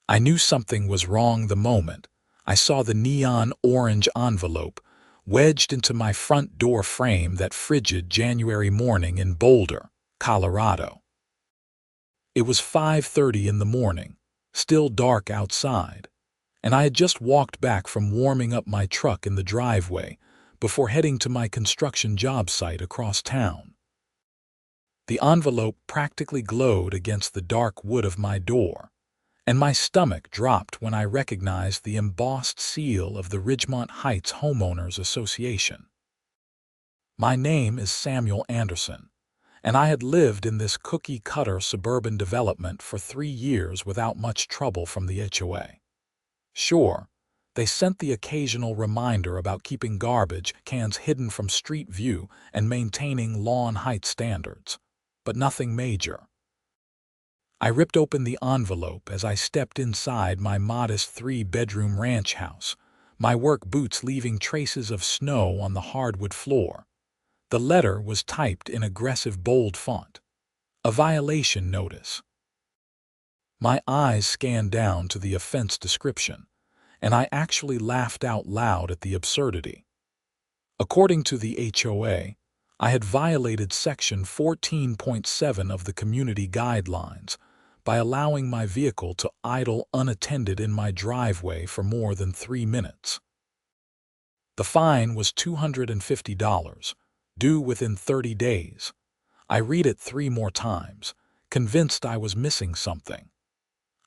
I knew something was wrong the moment I saw the neon orange envelope wedged into my front door frame that frigid January morning in Boulder, Colorado. It was 5:30 in the morning, still dark outside, and I had just walked back from warming up my truck in the driveway before heading to my construction job site across town. The envelope practically glowed against the dark wood of my door, and my stomach dropped when I recognized the embossed seal of the Ridgemont Heights Homeowners Association. My name is Samuel Anderson, and I had lived in this cookie-cutter suburban development for 3 years without much trouble from the HOA. Sure, they sent the occasional reminder about keeping garbage cans hidden from street view and maintaining lawn height standards, but nothing major. I ripped open the envelope as I stepped inside my modest 3-bedroom ranch house, my work boots leaving traces of snow on the hardwood floor. The letter was typed in aggressive bold font. A violation notice. My eyes scanned down to the offense description, and I actually laughed out loud at the absurdity. According to the HOA, I had violated Section 14.7 of the Community Guidelines by allowing my vehicle to idle unattended in my driveway for more than 3 minutes. The fine was $250, due within 30 days. I read it 3 more times, convinced I was missing something.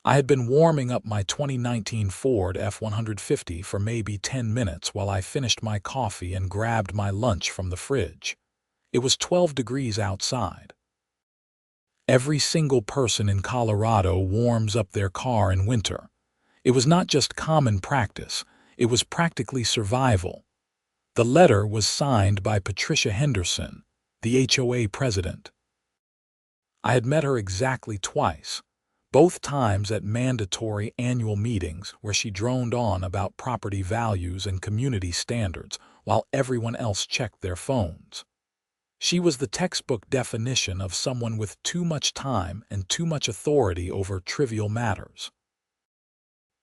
I had been warming up my 2019 Ford F-150 for maybe 10 minutes while I finished my coffee and grabbed my lunch from the fridge. It was 12 degrees outside. Every single person in Colorado warms up their car in winter. It was not just common practice, it was practically survival. The letter was signed by Patricia Henderson, the HOA president. I had met her exactly twice, both times at mandatory annual meetings where she droned on about property values and community standards while everyone else checked their phones. She was the textbook definition of someone with too much time and too much authority over trivial matters.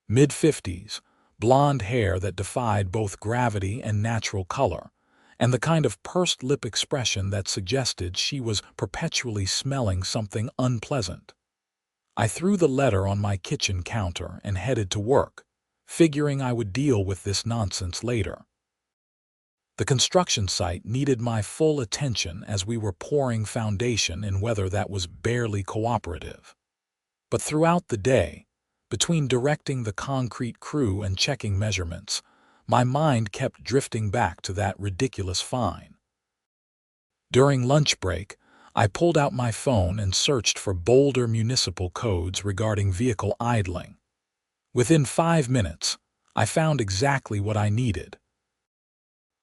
Mid-50s, blonde hair that defied both gravity and natural color, and the kind of pursed lip expression that suggested she was perpetually smelling something unpleasant. I threw the letter on my kitchen counter and headed to work, figuring I would deal with this nonsense later. The construction site needed my full attention as we were pouring foundation in weather that was barely cooperative. But throughout the day, between directing the concrete crew and checking measurements, my mind kept drifting back to that ridiculous fine. During lunch break, I pulled out my phone and searched for Boulder municipal codes regarding vehicle idling. Within 5 minutes, I found exactly what I needed.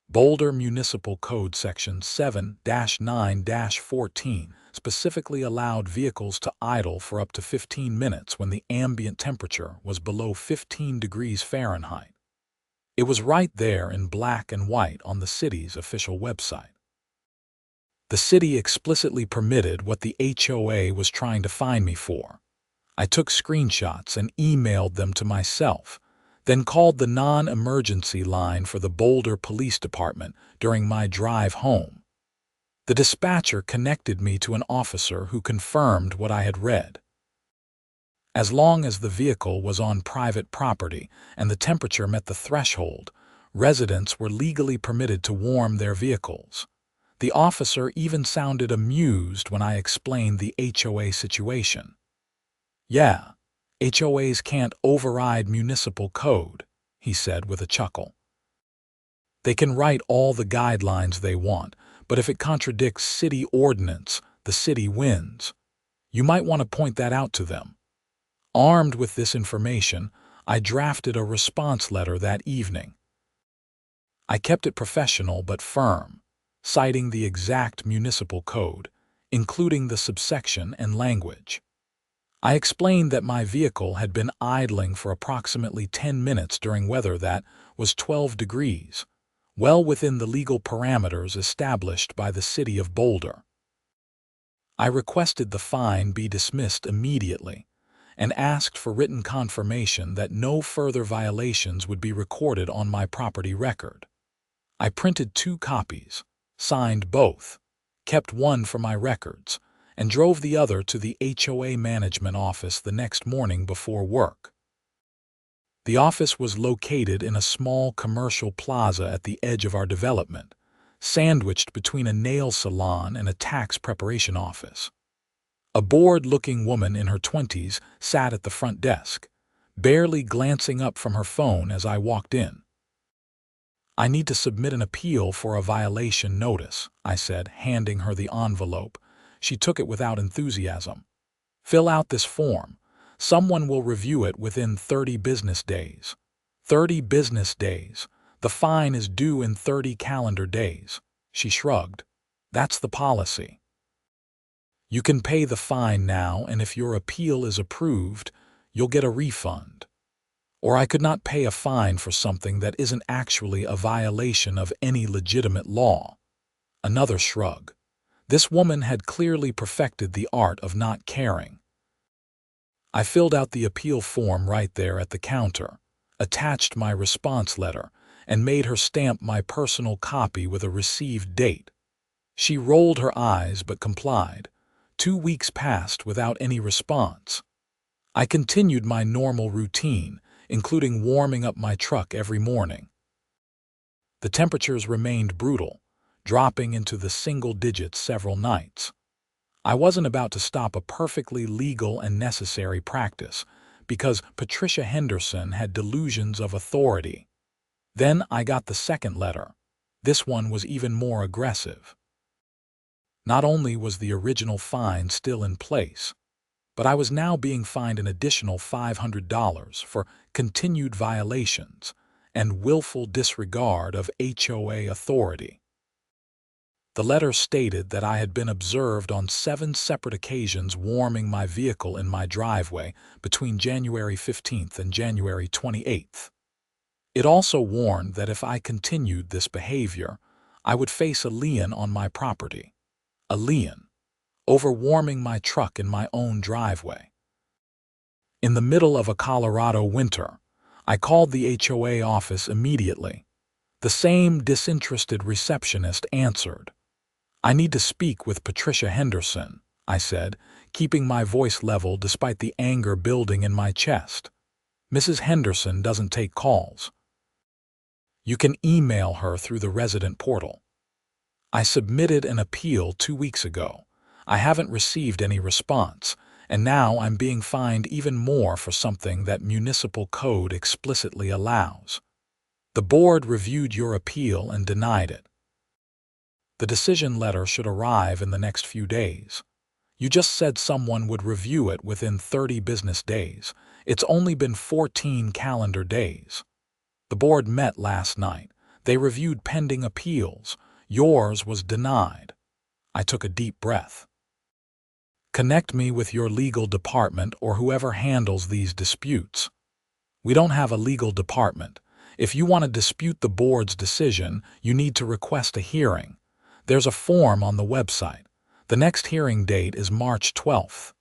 Boulder Municipal Code Section 7-9-14 specifically allowed vehicles to idle for up to 15 minutes when the ambient temperature was below 15 degrees Fahrenheit. It was right there in black and white on the city's official website. The city explicitly permitted what the HOA was trying to fine me for. I took screenshots and emailed them to myself, then called the non-emergency line for the Boulder Police Department during my drive home. The dispatcher connected me to an officer who confirmed what I had read. As long as the vehicle was on private property and the temperature met the threshold, residents were legally permitted to warm their vehicles. The officer even sounded amused when I explained the HOA situation. "Yeah, HOAs can't override municipal code," he said with a chuckle. "They can write all the guidelines they want, but if it contradicts city ordinance, the city wins. You might want to point that out to them." Armed with this information, I drafted a response letter that evening. I kept it professional but firm, citing the exact municipal code, including the subsection and language. I explained that my vehicle had been idling for approximately 10 minutes during weather that was 12 degrees, well within the legal parameters established by the city of Boulder. I requested the fine be dismissed immediately, and asked for written confirmation that no further violations would be recorded on my property record. I printed 2 copies, signed both, kept one for my records, and drove the other to the HOA management office the next morning before work. The office was located in a small commercial plaza at the edge of our development, sandwiched between a nail salon and a tax preparation office. A bored-looking woman in her 20s sat at the front desk, barely glancing up from her phone as I walked in. "I need to submit an appeal for a violation notice," I said, handing her the envelope. She took it without enthusiasm. "Fill out this form. Someone will review it within 30 business days." 30 business days. The fine is due in 30 calendar days. She shrugged. "That's the policy. You can pay the fine now, and if your appeal is approved, you'll get a refund. Or I could not pay a fine for something that isn't actually a violation of any legitimate law." Another shrug. This woman had clearly perfected the art of not caring. I filled out the appeal form right there at the counter, attached my response letter, and made her stamp my personal copy with a received date. She rolled her eyes but complied. 2 weeks passed without any response. I continued my normal routine, including warming up my truck every morning. The temperatures remained brutal, dropping into the single digits several nights. I wasn't about to stop a perfectly legal and necessary practice because Patricia Henderson had delusions of authority. Then I got the second letter. This one was even more aggressive. Not only was the original fine still in place, but I was now being fined an additional $500 for continued violations and willful disregard of HOA authority. The letter stated that I had been observed on 7 separate occasions warming my vehicle in my driveway between January 15th and January 28th. It also warned that if I continued this behavior, I would face a lien on my property. A lien over warming my truck in my own driveway. In the middle of a Colorado winter, I called the HOA office immediately. The same disinterested receptionist answered. "I need to speak with Patricia Henderson," I said, keeping my voice level despite the anger building in my chest. "Mrs. Henderson doesn't take calls. You can email her through the resident portal. I submitted an appeal 2 weeks ago. I haven't received any response, and now I'm being fined even more for something that municipal code explicitly allows. The board reviewed your appeal and denied it. The decision letter should arrive in the next few days. You just said someone would review it within 30 business days. It's only been 14 calendar days. The board met last night. They reviewed pending appeals. Yours was denied." I took a deep breath. "Connect me with your legal department or whoever handles these disputes." "We don't have a legal department. If you want to dispute the board's decision, you need to request a hearing. There's a form on the website. The next hearing date is March 12th.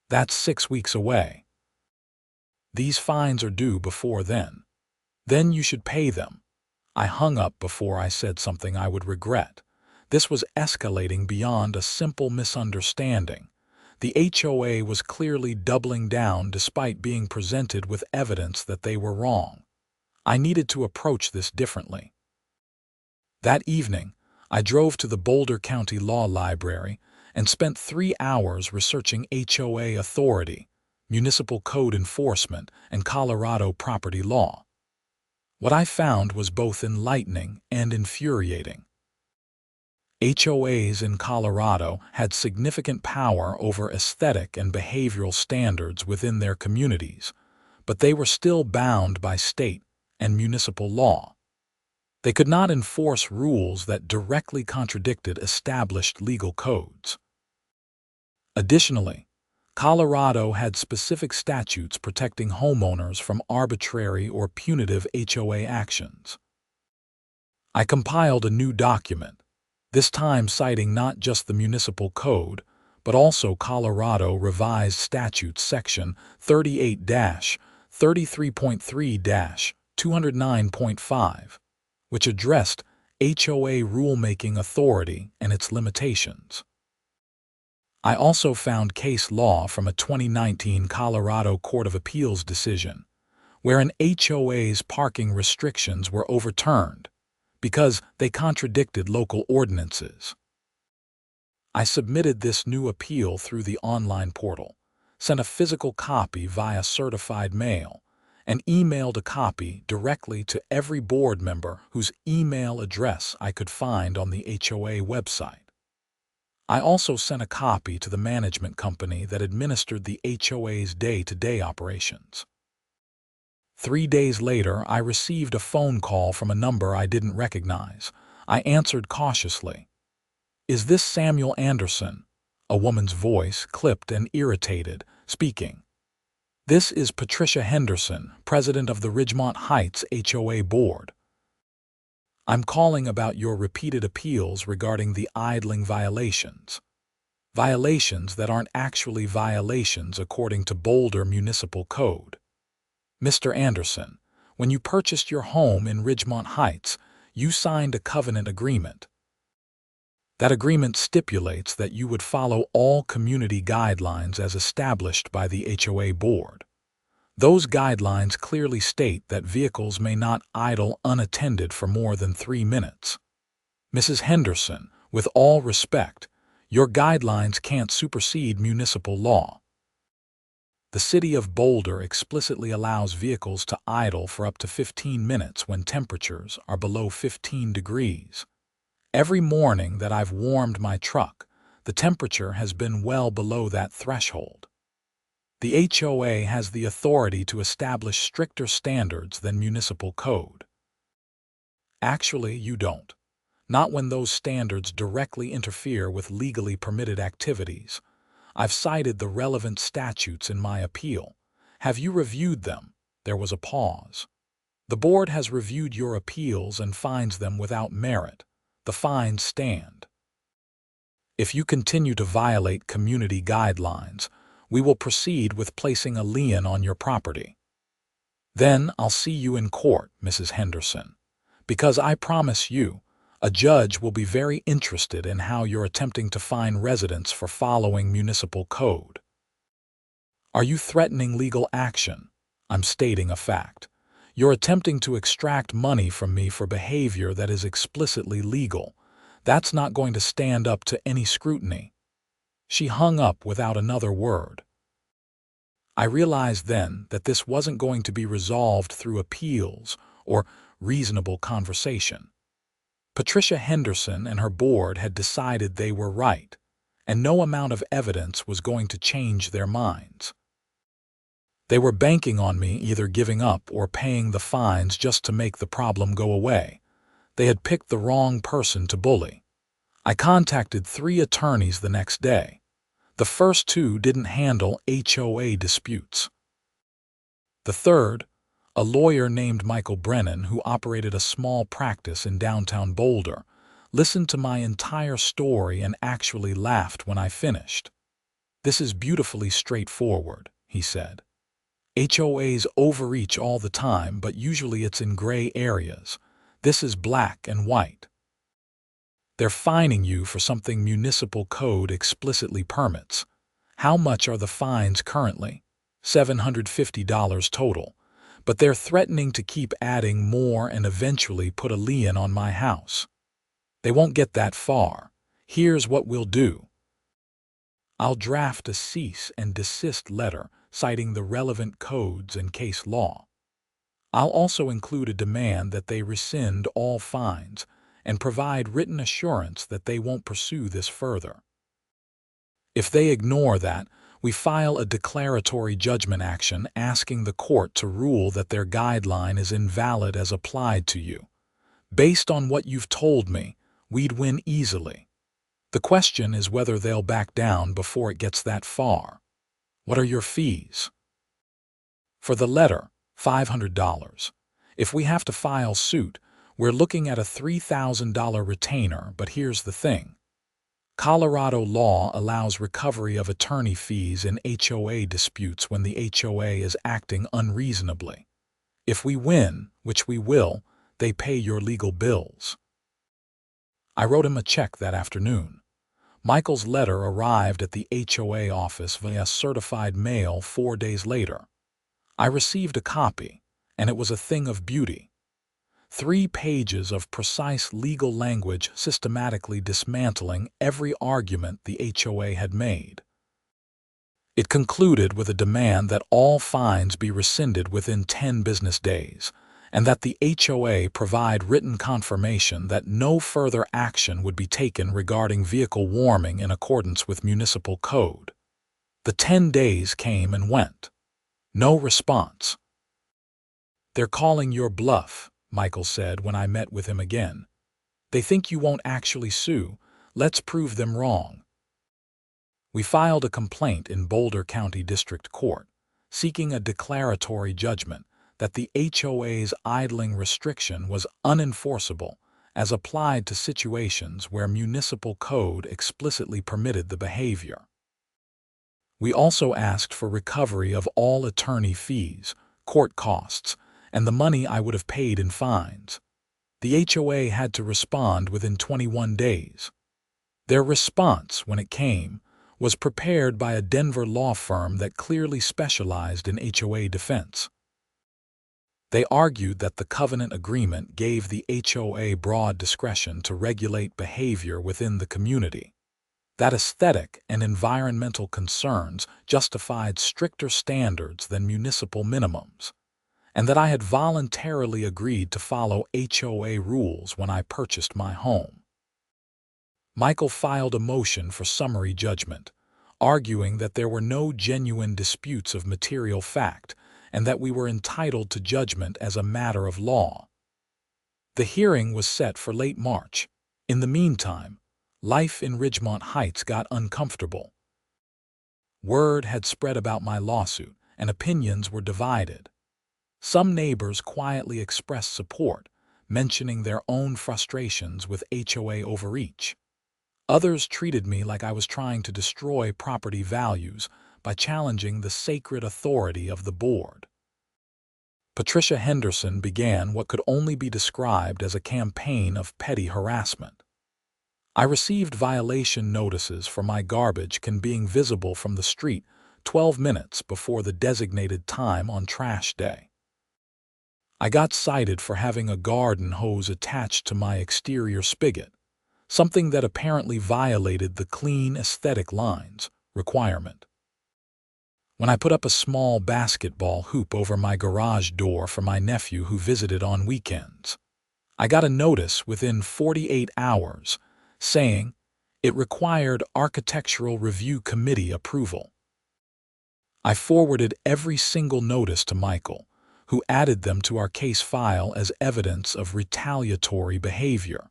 That's 6 weeks away. These fines are due before then. Then you should pay them." I hung up before I said something I would regret. This was escalating beyond a simple misunderstanding. The HOA was clearly doubling down despite being presented with evidence that they were wrong. I needed to approach this differently. That evening, I drove to the Boulder County Law Library and spent 3 hours researching HOA authority, municipal code enforcement, and Colorado property law. What I found was both enlightening and infuriating. HOAs in Colorado had significant power over aesthetic and behavioral standards within their communities, but they were still bound by state and municipal law. They could not enforce rules that directly contradicted established legal codes. Additionally, Colorado had specific statutes protecting homeowners from arbitrary or punitive HOA actions. I compiled a new document, this time citing not just the municipal code, but also Colorado Revised Statutes Section 38-33.3-209.5, which addressed HOA rulemaking authority and its limitations. I also found case law from a 2019 Colorado Court of Appeals decision, where an HOA's parking restrictions were overturned because they contradicted local ordinances. I submitted this new appeal through the online portal, sent a physical copy via certified mail, and emailed a copy directly to every board member whose email address I could find on the HOA website. I also sent a copy to the management company that administered the HOA's day-to-day operations. 3 days later, I received a phone call from a number I didn't recognize. I answered cautiously. "Is this Samuel Anderson?" A woman's voice, clipped and irritated, speaking. "This is Patricia Henderson, president of the Ridgemont Heights HOA board. I'm calling about your repeated appeals regarding the idling violations. Violations that aren't actually violations according to Boulder Municipal Code. Mr. Anderson, when you purchased your home in Ridgemont Heights, you signed a covenant agreement. That agreement stipulates that you would follow all community guidelines as established by the HOA board. Those guidelines clearly state that vehicles may not idle unattended for more than 3 minutes. Mrs. Henderson, with all respect, your guidelines can't supersede municipal law. The City of Boulder explicitly allows vehicles to idle for up to 15 minutes when temperatures are below 15 degrees. Every morning that I've warmed my truck, the temperature has been well below that threshold. The HOA has the authority to establish stricter standards than municipal code. Actually, you don't. Not when those standards directly interfere with legally permitted activities. I've cited the relevant statutes in my appeal. Have you reviewed them?" There was a pause. "The board has reviewed your appeals and finds them without merit. The fines stand. If you continue to violate community guidelines, we will proceed with placing a lien on your property. Then I'll see you in court, Mrs. Henderson, because I promise you, a judge will be very interested in how you're attempting to fine residents for following municipal code. Are you threatening legal action? I'm stating a fact. You're attempting to extract money from me for behavior that is explicitly legal. That's not going to stand up to any scrutiny." She hung up without another word. I realized then that this wasn't going to be resolved through appeals or reasonable conversation. Patricia Henderson and her board had decided they were right, and no amount of evidence was going to change their minds. They were banking on me either giving up or paying the fines just to make the problem go away. They had picked the wrong person to bully. I contacted 3 attorneys the next day. The first 2 didn't handle HOA disputes. The third, a lawyer named Michael Brennan who operated a small practice in downtown Boulder, listened to my entire story and actually laughed when I finished. "This is beautifully straightforward," he said. "HOAs overreach all the time, but usually it's in gray areas. This is black and white. They're fining you for something municipal code explicitly permits. How much are the fines currently? $750 total. But they're threatening to keep adding more and eventually put a lien on my house. They won't get that far. Here's what we'll do. I'll draft a cease and desist letter citing the relevant codes and case law. I'll also include a demand that they rescind all fines and provide written assurance that they won't pursue this further. If they ignore that, we file a declaratory judgment action asking the court to rule that their guideline is invalid as applied to you. Based on what you've told me, we'd win easily. The question is whether they'll back down before it gets that far. What are your fees?" "For the letter, $500. If we have to file suit, we're looking at a $3,000 retainer, but here's the thing. Colorado law allows recovery of attorney fees in HOA disputes when the HOA is acting unreasonably. If we win, which we will, they pay your legal bills. I wrote him a check that afternoon. Michael's letter arrived at the HOA office via certified mail 4 days later. I received a copy, and it was a thing of beauty. 3 pages of precise legal language systematically dismantling every argument the HOA had made. It concluded with a demand that all fines be rescinded within 10 business days, and that the HOA provide written confirmation that no further action would be taken regarding vehicle warming in accordance with municipal code. The 10 days came and went. No response. "They're calling your bluff," Michael said when I met with him again. "They think you won't actually sue. Let's prove them wrong." We filed a complaint in Boulder County District Court, seeking a declaratory judgment that the HOA's idling restriction was unenforceable as applied to situations where municipal code explicitly permitted the behavior. We also asked for recovery of all attorney fees, court costs, and the money I would have paid in fines. The HOA had to respond within 21 days. Their response, when it came, was prepared by a Denver law firm that clearly specialized in HOA defense. They argued that the covenant agreement gave the HOA broad discretion to regulate behavior within the community, that aesthetic and environmental concerns justified stricter standards than municipal minimums, and that I had voluntarily agreed to follow HOA rules when I purchased my home. Michael filed a motion for summary judgment, arguing that there were no genuine disputes of material fact and that we were entitled to judgment as a matter of law. The hearing was set for late March. In the meantime, life in Ridgemont Heights got uncomfortable. Word had spread about my lawsuit, and opinions were divided. Some neighbors quietly expressed support, mentioning their own frustrations with HOA overreach. Others treated me like I was trying to destroy property values by challenging the sacred authority of the board. Patricia Henderson began what could only be described as a campaign of petty harassment. I received violation notices for my garbage can being visible from the street 12 minutes before the designated time on trash day. I got cited for having a garden hose attached to my exterior spigot, something that apparently violated the clean aesthetic lines requirement. When I put up a small basketball hoop over my garage door for my nephew who visited on weekends, I got a notice within 48 hours saying it required Architectural Review Committee approval. I forwarded every single notice to Michael, who added them to our case file as evidence of retaliatory behavior.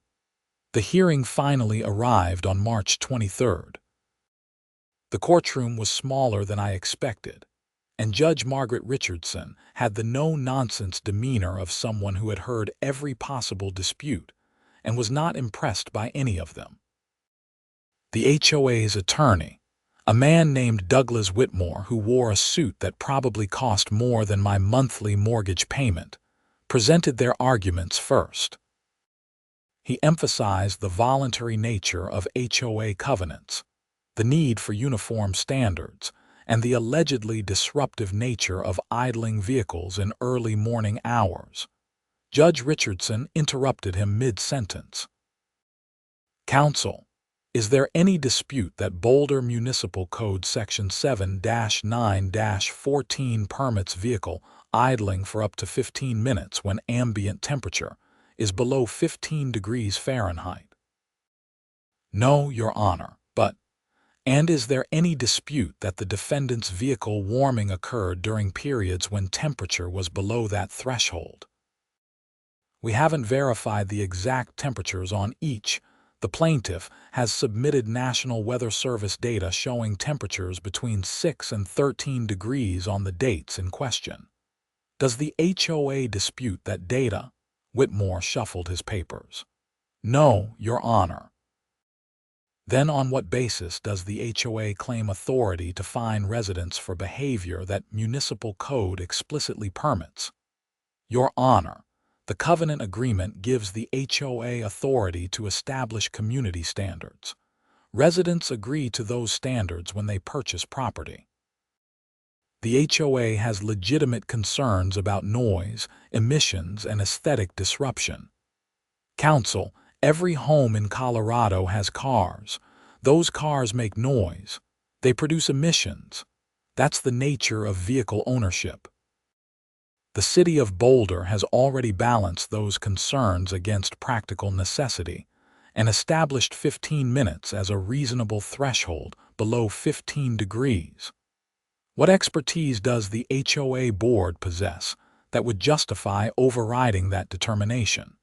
The hearing finally arrived on March 23rd. The courtroom was smaller than I expected, and Judge Margaret Richardson had the no-nonsense demeanor of someone who had heard every possible dispute and was not impressed by any of them. The HOA's attorney, a man named Douglas Whitmore who wore a suit that probably cost more than my monthly mortgage payment, presented their arguments first. He emphasized the voluntary nature of HOA covenants, the need for uniform standards, and the allegedly disruptive nature of idling vehicles in early morning hours. Judge Richardson interrupted him mid-sentence. "Counsel, is there any dispute that Boulder Municipal Code Section 7-9-14 permits vehicle idling for up to 15 minutes when ambient temperature is below 15 degrees Fahrenheit?" "No, Your Honor, but..." "And is there any dispute that the defendant's vehicle warming occurred during periods when temperature was below that threshold?" "We haven't verified the exact temperatures on each. The plaintiff has submitted National Weather Service data showing temperatures between 6 and 13 degrees on the dates in question." "Does the HOA dispute that data?" Whitmore shuffled his papers. "No, Your Honor." Then on what basis does the HOA claim authority to fine residents for behavior that municipal code explicitly permits? Your Honor, the covenant agreement gives the HOA authority to establish community standards. Residents agree to those standards when they purchase property. The HOA has legitimate concerns about noise, emissions, and aesthetic disruption. Counsel, every home in Colorado has cars. Those cars make noise. They produce emissions. That's the nature of vehicle ownership. The city of Boulder has already balanced those concerns against practical necessity and established 15 minutes as a reasonable threshold below 15 degrees. What expertise does the HOA board possess that would justify overriding that determination?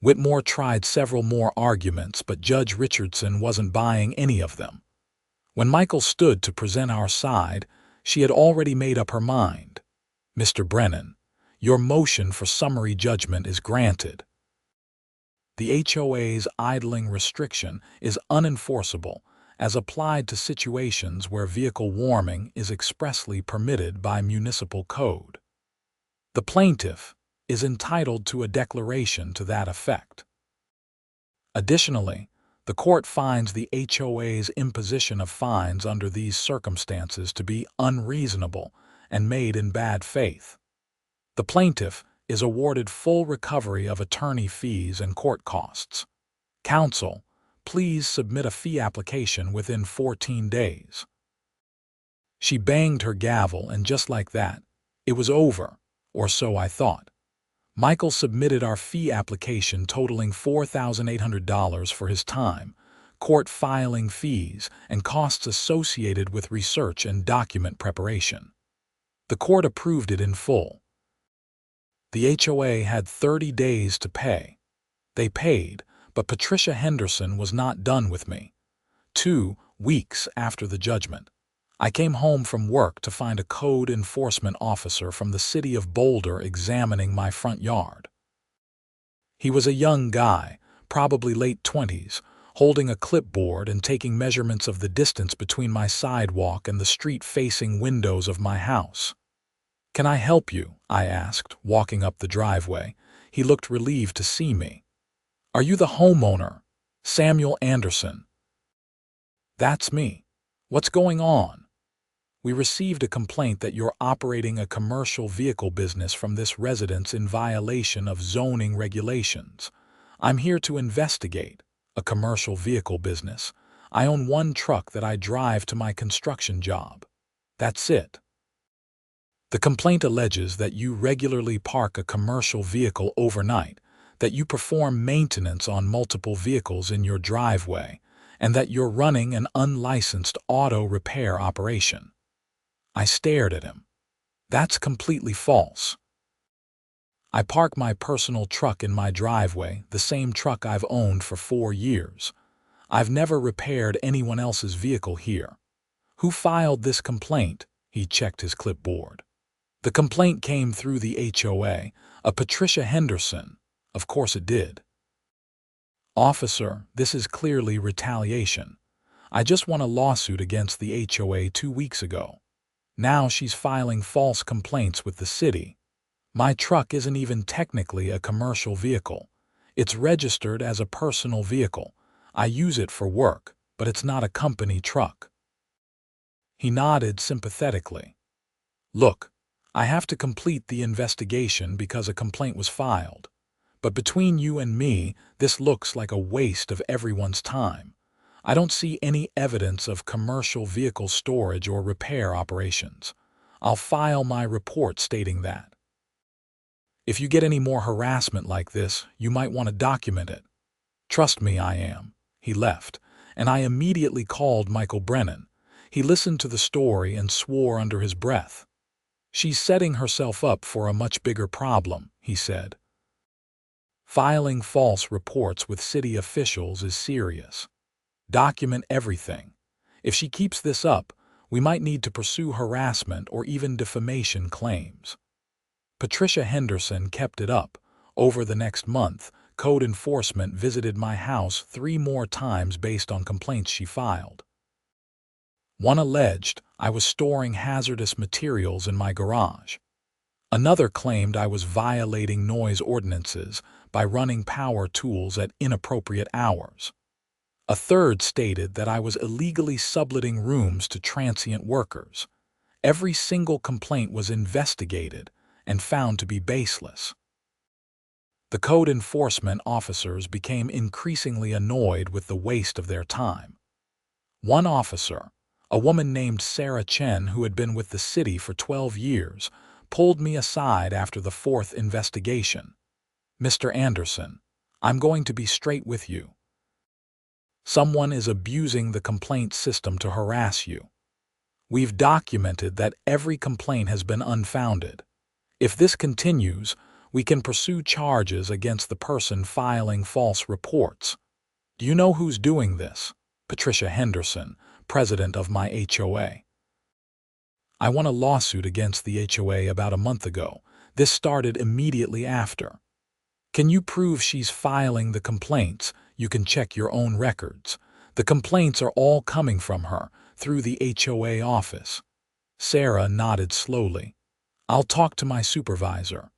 Whitmore tried several more arguments, but Judge Richardson wasn't buying any of them. When Michael stood to present our side, she had already made up her mind. Mr. Brennan, your motion for summary judgment is granted. The HOA's idling restriction is unenforceable as applied to situations where vehicle warming is expressly permitted by municipal code. The plaintiff is entitled to a declaration to that effect. Additionally, the court finds the HOA's imposition of fines under these circumstances to be unreasonable and made in bad faith. The plaintiff is awarded full recovery of attorney fees and court costs. Counsel, please submit a fee application within 14 days. She banged her gavel, and just like that, it was over, or so I thought. Michael submitted our fee application totaling $4,800 for his time, court filing fees, and costs associated with research and document preparation. The court approved it in full. The HOA had 30 days to pay. They paid, but Patricia Henderson was not done with me. 2 weeks after the judgment, I came home from work to find a code enforcement officer from the city of Boulder examining my front yard. He was a young guy, probably late 20s, holding a clipboard and taking measurements of the distance between my sidewalk and the street-facing windows of my house. "Can I help you?" I asked, walking up the driveway. He looked relieved to see me. "Are you the homeowner, Samuel Anderson?" "That's me. What's going on?" "We received a complaint that you're operating a commercial vehicle business from this residence in violation of zoning regulations. I'm here to investigate. A commercial vehicle business. I own one truck that I drive to my construction job. That's it." The complaint alleges that you regularly park a commercial vehicle overnight, that you perform maintenance on multiple vehicles in your driveway, and that you're running an unlicensed auto repair operation. I stared at him. "That's completely false. I park my personal truck in my driveway, the same truck I've owned for 4 years. I've never repaired anyone else's vehicle here." "Who filed this complaint?" He checked his clipboard. "The complaint came through the HOA, a Patricia Henderson." "Of course it did." "Officer, this is clearly retaliation. I just won a lawsuit against the HOA 2 weeks ago. Now she's filing false complaints with the city. My truck isn't even technically a commercial vehicle. It's registered as a personal vehicle. I use it for work, but it's not a company truck." He nodded sympathetically. "Look, I have to complete the investigation because a complaint was filed. But between you and me, this looks like a waste of everyone's time. I don't see any evidence of commercial vehicle storage or repair operations. I'll file my report stating that. If you get any more harassment like this, you might want to document it. Trust me, I am." He left, and I immediately called Michael Brennan. He listened to the story and swore under his breath. "She's setting herself up for a much bigger problem," he said. "Filing false reports with city officials is serious. Document everything. If she keeps this up, we might need to pursue harassment or even defamation claims." Patricia Henderson kept it up. Over the next month, code enforcement visited my house 3 more times based on complaints she filed. One alleged I was storing hazardous materials in my garage. Another claimed I was violating noise ordinances by running power tools at inappropriate hours. A third stated that I was illegally subletting rooms to transient workers. Every single complaint was investigated and found to be baseless. The code enforcement officers became increasingly annoyed with the waste of their time. One officer, a woman named Sarah Chen who had been with the city for 12 years, pulled me aside after the 4th investigation. "Mr. Anderson, I'm going to be straight with you. Someone is abusing the complaint system to harass you. We've documented that every complaint has been unfounded. If this continues, we can pursue charges against the person filing false reports. Do you know who's doing this? Patricia Henderson, president of my HOA. I won a lawsuit against the HOA about a month ago. This started immediately after. Can you prove she's filing the complaints? You can check your own records. The complaints are all coming from her, through the HOA office." Sarah nodded slowly. "I'll talk to my supervisor."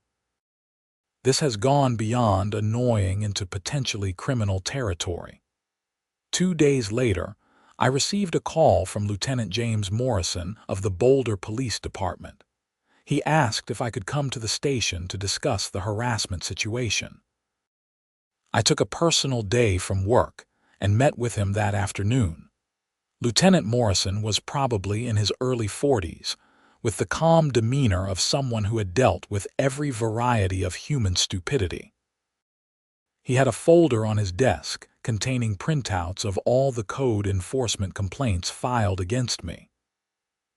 This has gone beyond annoying into potentially criminal territory. 2 days later, I received a call from Lieutenant James Morrison of the Boulder Police Department. He asked if I could come to the station to discuss the harassment situation. I took a personal day from work and met with him that afternoon. Lieutenant Morrison was probably in his early 40s, with the calm demeanor of someone who had dealt with every variety of human stupidity. He had a folder on his desk containing printouts of all the code enforcement complaints filed against me.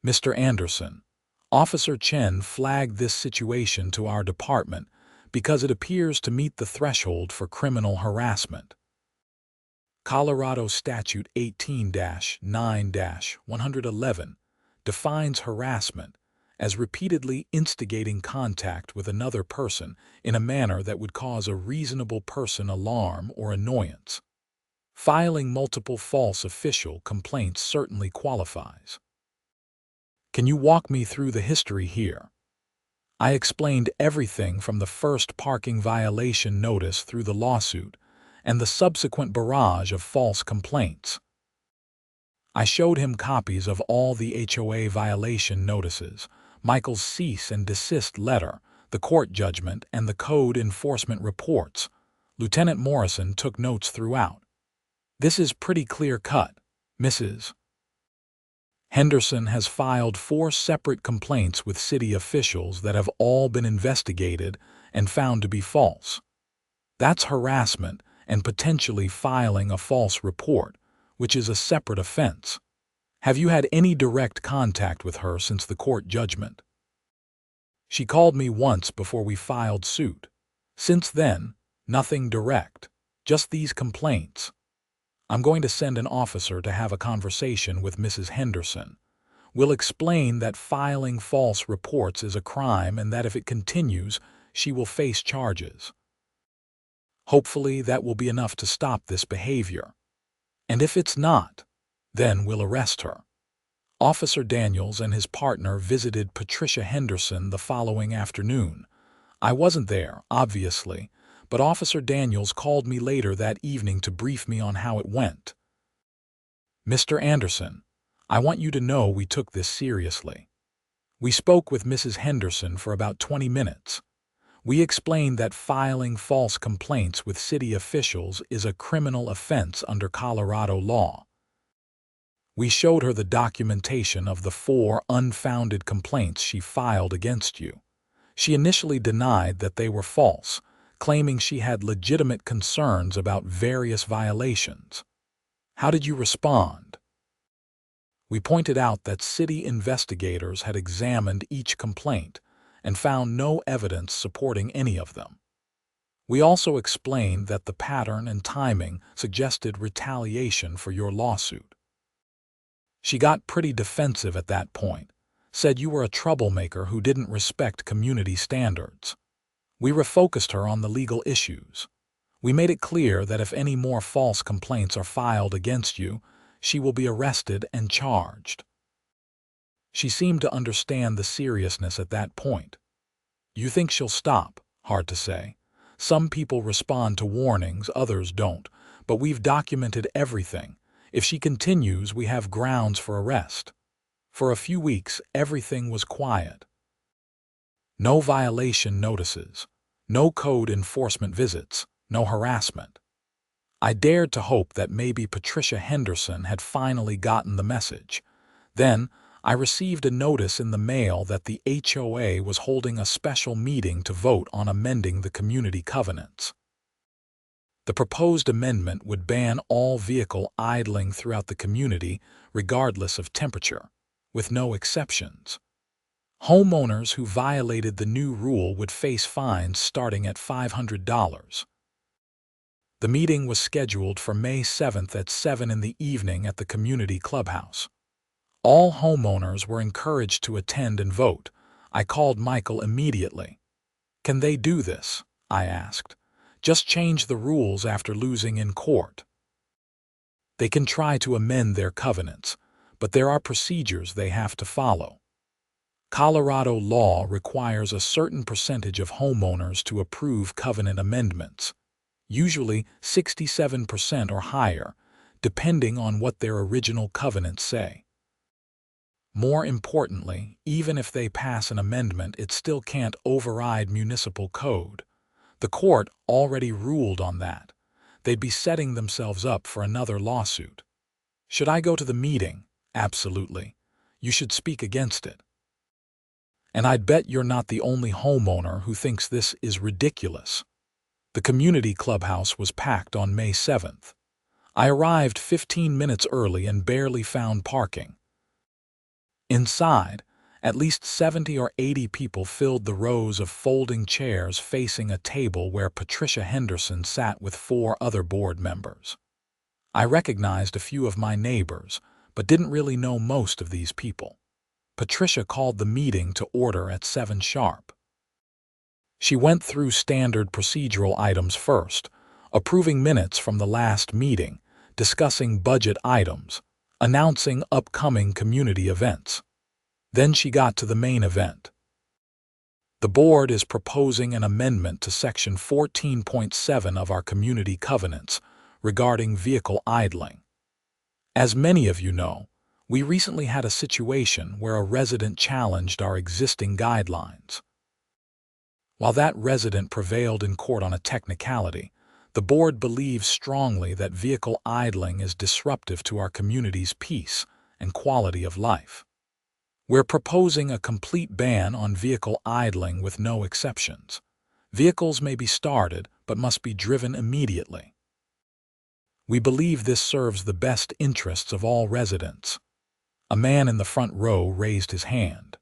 "Mr. Anderson, Officer Chen flagged this situation to our department because it appears to meet the threshold for criminal harassment. Colorado Statute 18-9-111 defines harassment as repeatedly instigating contact with another person in a manner that would cause a reasonable person alarm or annoyance. Filing multiple false official complaints certainly qualifies. Can you walk me through the history here?" I explained everything from the first parking violation notice through the lawsuit and the subsequent barrage of false complaints. I showed him copies of all the HOA violation notices, Michael's cease and desist letter, the court judgment, and the code enforcement reports. Lieutenant Morrison took notes throughout. "This is pretty clear-cut, Mrs. Henderson has filed 4 separate complaints with city officials that have all been investigated and found to be false. That's harassment and potentially filing a false report, which is a separate offense. Have you had any direct contact with her since the court judgment?" "She called me once before we filed suit. Since then, nothing direct, just these complaints. I'm going to send an officer to have a conversation with Mrs. Henderson. We'll explain that filing false reports is a crime and that if it continues, she will face charges. Hopefully that will be enough to stop this behavior. And if it's not, then we'll arrest her." Officer Daniels and his partner visited Patricia Henderson the following afternoon. I wasn't there, obviously, but Officer Daniels called me later that evening to brief me on how it went. "Mr. Anderson, I want you to know we took this seriously. We spoke with Mrs. Henderson for about 20 minutes. We explained that filing false complaints with city officials is a criminal offense under Colorado law. We showed her the documentation of the 4 unfounded complaints she filed against you. She initially denied that they were false, claiming she had legitimate concerns about various violations. How did you respond?" We pointed out that city investigators had examined each complaint and found no evidence supporting any of them. We also explained that the pattern and timing suggested retaliation for your lawsuit. She got pretty defensive at that point, said you were a troublemaker who didn't respect community standards. We refocused her on the legal issues. We made it clear that if any more false complaints are filed against you, she will be arrested and charged. She seemed to understand the seriousness at that point. You think she'll stop? Hard to say. Some people respond to warnings, others don't, but we've documented everything. If she continues, we have grounds for arrest. For a few weeks, everything was quiet. No violation notices, no code enforcement visits, no harassment. I dared to hope that maybe Patricia Henderson had finally gotten the message. Then, I received a notice in the mail that the HOA was holding a special meeting to vote on amending the community covenants. The proposed amendment would ban all vehicle idling throughout the community, regardless of temperature, with no exceptions. Homeowners who violated the new rule would face fines starting at $500. The meeting was scheduled for May 7th at 7 in the evening at the community clubhouse. All homeowners were encouraged to attend and vote. I called Michael immediately. "Can they do this?" I asked. "Just change the rules after losing in court." "They can try to amend their covenants, but there are procedures they have to follow. Colorado law requires a certain percentage of homeowners to approve covenant amendments, usually 67% or higher, depending on what their original covenants say. More importantly, even if they pass an amendment, it still can't override municipal code. The court already ruled on that. They'd be setting themselves up for another lawsuit. Should I go to the meeting? Absolutely. You should speak against it. And I'd bet you're not the only homeowner who thinks this is ridiculous." The community clubhouse was packed on May 7th. I arrived 15 minutes early and barely found parking. Inside, at least 70 or 80 people filled the rows of folding chairs facing a table where Patricia Henderson sat with 4 other board members. I recognized a few of my neighbors, but didn't really know most of these people. Patricia called the meeting to order at 7 sharp. She went through standard procedural items first, approving minutes from the last meeting, discussing budget items, announcing upcoming community events. Then she got to the main event. The board is proposing an amendment to Section 14.7 of our community covenants regarding vehicle idling. As many of you know, we recently had a situation where a resident challenged our existing guidelines. While that resident prevailed in court on a technicality, the board believes strongly that vehicle idling is disruptive to our community's peace and quality of life. We're proposing a complete ban on vehicle idling with no exceptions. Vehicles may be started but must be driven immediately. We believe this serves the best interests of all residents. A man in the front row raised his hand.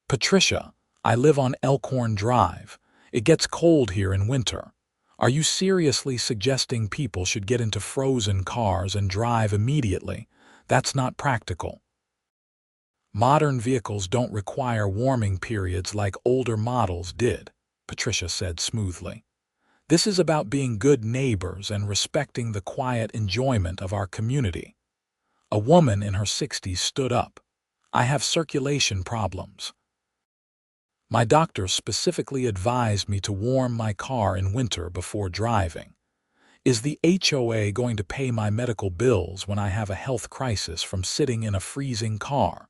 "Patricia, I live on Elkhorn Drive. It gets cold here in winter. Are you seriously suggesting people should get into frozen cars and drive immediately? That's not practical. Modern vehicles don't require warming periods like older models did," Patricia said smoothly. "This is about being good neighbors and respecting the quiet enjoyment of our community." A woman in her 60s stood up. "I have circulation problems. My doctor specifically advised me to warm my car in winter before driving. Is the HOA going to pay my medical bills when I have a health crisis from sitting in a freezing car?"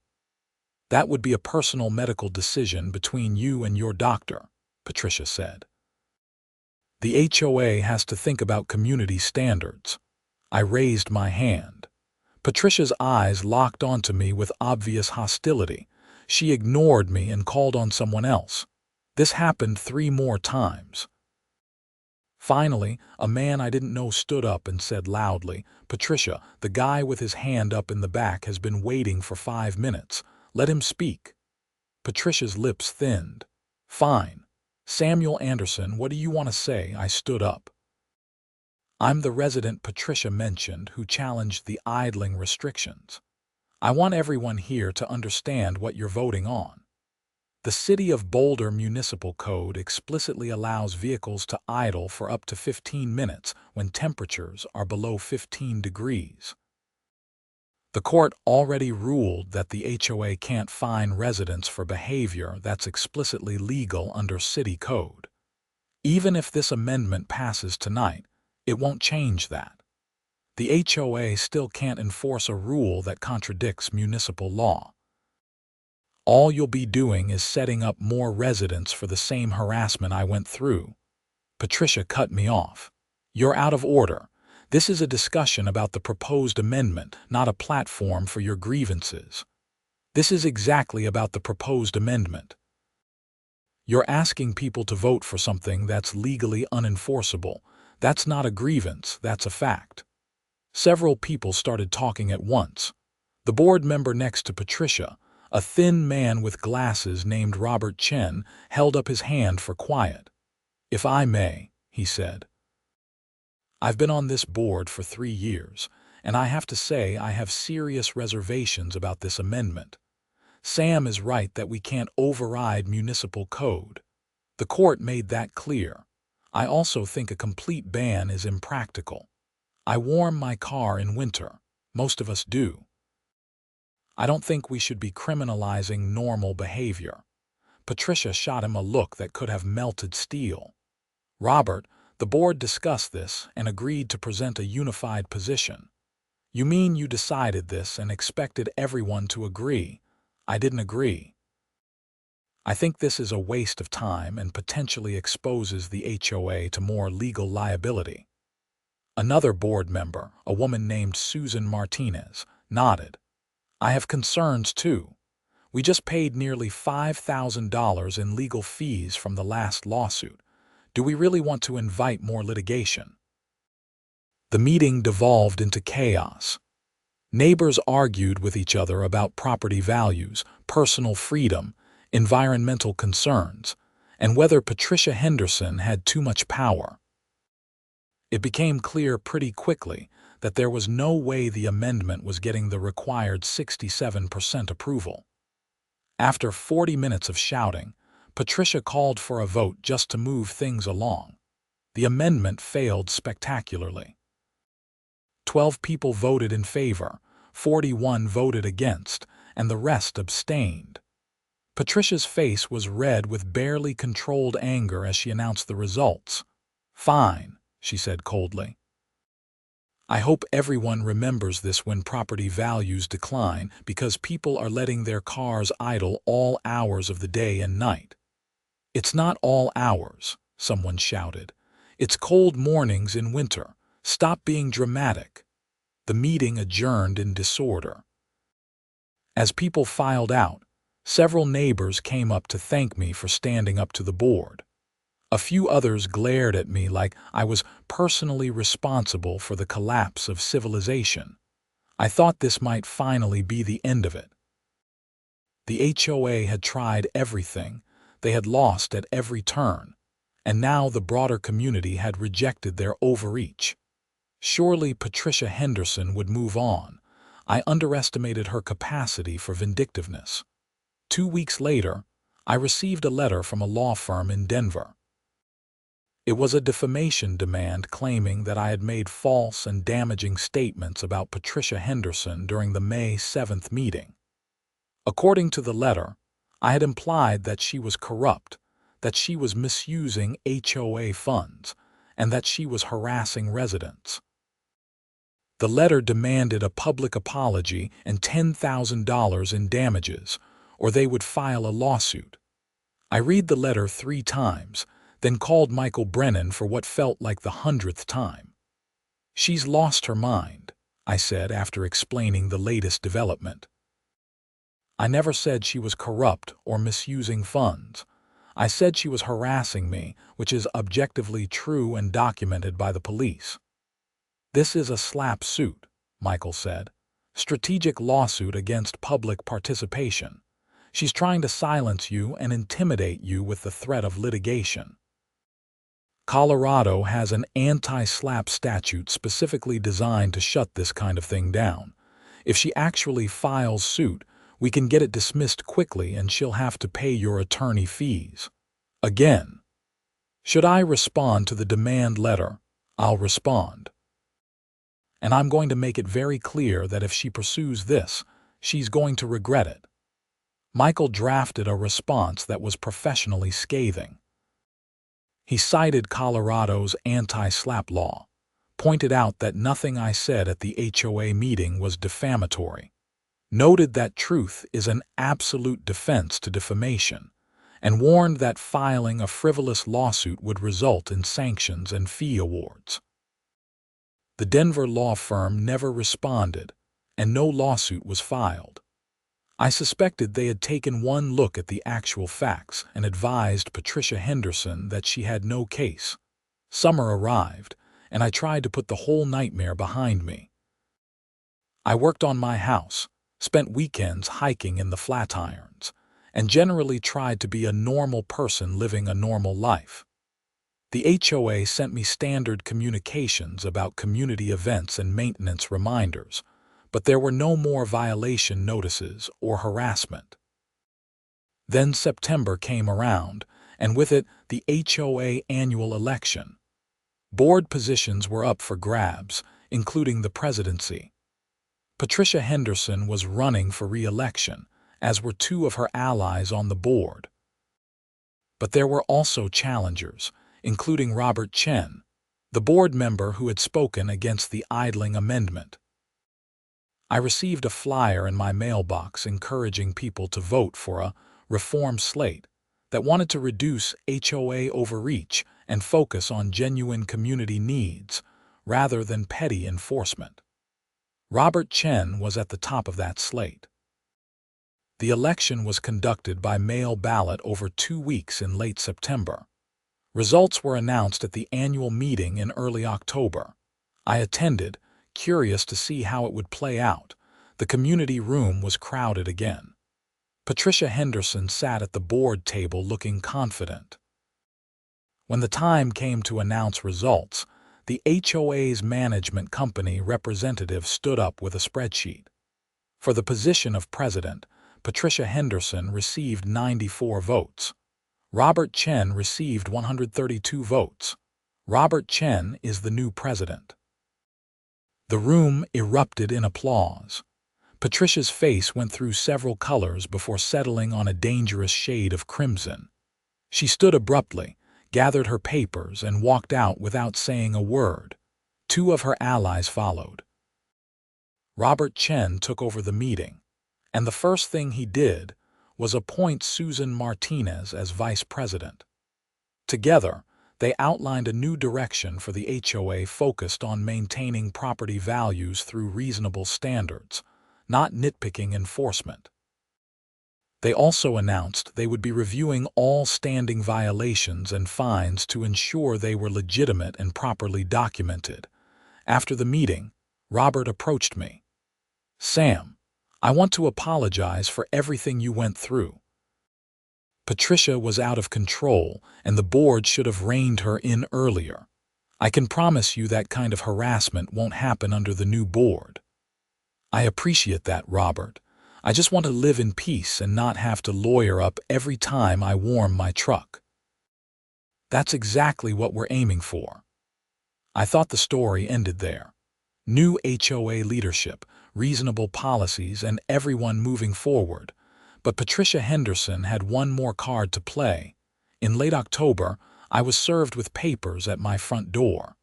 "That would be a personal medical decision between you and your doctor," Patricia said. "The HOA has to think about community standards." I raised my hand. Patricia's eyes locked onto me with obvious hostility. She ignored me and called on someone else. This happened 3 more times. Finally, a man I didn't know stood up and said loudly, "Patricia, the guy with his hand up in the back has been waiting for 5 minutes. Let him speak." Patricia's lips thinned. "Fine. Samuel Anderson, what do you want to say?" I stood up. "I'm the resident Patricia mentioned who challenged the idling restrictions. I want everyone here to understand what you're voting on." The City of Boulder Municipal Code explicitly allows vehicles to idle for up to 15 minutes when temperatures are below 15 degrees. The court already ruled that the HOA can't fine residents for behavior that's explicitly legal under city code. Even if this amendment passes tonight, it won't change that. The HOA still can't enforce a rule that contradicts municipal law. All you'll be doing is setting up more residents for the same harassment I went through. Patricia cut me off. You're out of order. This is a discussion about the proposed amendment, not a platform for your grievances. This is exactly about the proposed amendment. You're asking people to vote for something that's legally unenforceable. That's not a grievance, that's a fact. Several people started talking at once. The board member next to Patricia, a thin man with glasses named Robert Chen, held up his hand for quiet. "If I may," he said. "I've been on this board for 3 years, and I have to say I have serious reservations about this amendment. Sam is right that we can't override municipal code. The court made that clear. I also think a complete ban is impractical. I warm my car in winter. Most of us do. I don't think we should be criminalizing normal behavior." Patricia shot him a look that could have melted steel. "Robert, the board discussed this and agreed to present a unified position." "You mean you decided this and expected everyone to agree?" "I didn't agree. I think this is a waste of time and potentially exposes the HOA to more legal liability." Another board member, a woman named Susan Martinez, nodded. "I have concerns too. We just paid nearly $5,000 in legal fees from the last lawsuit. Do we really want to invite more litigation?" The meeting devolved into chaos. Neighbors argued with each other about property values, personal freedom, environmental concerns, and whether Patricia Henderson had too much power. It became clear pretty quickly that there was no way the amendment was getting the required 67% approval. After 40 minutes of shouting, Patricia called for a vote just to move things along. The amendment failed spectacularly. 12 people voted in favor, 41 voted against, and the rest abstained. Patricia's face was red with barely controlled anger as she announced the results. "Fine," she said coldly. "I hope everyone remembers this when property values decline because people are letting their cars idle all hours of the day and night." "It's not all hours," someone shouted. "It's cold mornings in winter. Stop being dramatic." The meeting adjourned in disorder. As people filed out, several neighbors came up to thank me for standing up to the board. A few others glared at me like I was personally responsible for the collapse of civilization. I thought this might finally be the end of it. The HOA had tried everything, they had lost at every turn, and now the broader community had rejected their overreach. Surely Patricia Henderson would move on. I underestimated her capacity for vindictiveness. 2 weeks later, I received a letter from a law firm in Denver. It was a defamation demand claiming that I had made false and damaging statements about Patricia Henderson during the May 7th meeting. According to the letter, I had implied that she was corrupt, that she was misusing HOA funds, and that she was harassing residents. The letter demanded a public apology and $10,000 in damages, or they would file a lawsuit. I read the letter 3 times, then called Michael Brennan for what felt like the 100th time. "She's lost her mind," I said after explaining the latest development. "I never said she was corrupt or misusing funds. I said she was harassing me, which is objectively true and documented by the police." "This is a slap suit," Michael said. "Strategic lawsuit against public participation. She's trying to silence you and intimidate you with the threat of litigation." Colorado has an anti-slap statute specifically designed to shut this kind of thing down. If she actually files suit, We can get it dismissed quickly and she'll have to pay your attorney fees. Again. Should I respond to the demand letter? I'll respond. And I'm going to make it very clear that if she pursues this, she's going to regret it. Michael drafted a response that was professionally scathing. He cited Colorado's anti-SLAPP law, pointed out that nothing I said at the HOA meeting was defamatory, noted that truth is an absolute defense to defamation, and warned that filing a frivolous lawsuit would result in sanctions and fee awards. The Denver law firm never responded, and no lawsuit was filed. I suspected they had taken one look at the actual facts and advised Patricia Henderson that she had no case. Summer arrived, and I tried to put the whole nightmare behind me. I worked on my house, spent weekends hiking in the Flatirons, and generally tried to be a normal person living a normal life. The HOA sent me standard communications about community events and maintenance reminders, but there were no more violation notices or harassment. Then September came around, and with it the HOA annual election. Board positions were up for grabs, including the presidency. Patricia Henderson was running for re-election, as were two of her allies on the board. But there were also challengers, including Robert Chen, the board member who had spoken against the idling amendment. I received a flyer in my mailbox encouraging people to vote for a reform slate that wanted to reduce HOA overreach and focus on genuine community needs rather than petty enforcement. Robert Chen was at the top of that slate. The election was conducted by mail ballot over 2 weeks in late September. Results were announced at the annual meeting in early October. I attended, curious to see how it would play out. The community room was crowded again. Patricia Henderson sat at the board table looking confident. When the time came to announce results, the HOA's management company representative stood up with a spreadsheet. For the position of president, Patricia Henderson received 94 votes. Robert Chen received 132 votes. Robert Chen is the new president. The room erupted in applause. Patricia's face went through several colors before settling on a dangerous shade of crimson. She stood abruptly, gathered her papers, and walked out without saying a word. 2 of her allies followed. Robert Chen took over the meeting, and the first thing he did was appoint Susan Martinez as vice president. Together, they outlined a new direction for the HOA focused on maintaining property values through reasonable standards, not nitpicking enforcement. They also announced they would be reviewing all standing violations and fines to ensure they were legitimate and properly documented. After the meeting, Robert approached me. "Sam, I want to apologize for everything you went through. Patricia was out of control, and the board should have reined her in earlier. I can promise you that kind of harassment won't happen under the new board." "I appreciate that, Robert. I just want to live in peace and not have to lawyer up every time I warm my truck." "That's exactly what we're aiming for." I thought the story ended there. New HOA leadership, reasonable policies, and everyone moving forward. But Patricia Henderson had one more card to play. In late October, I was served with papers at my front door.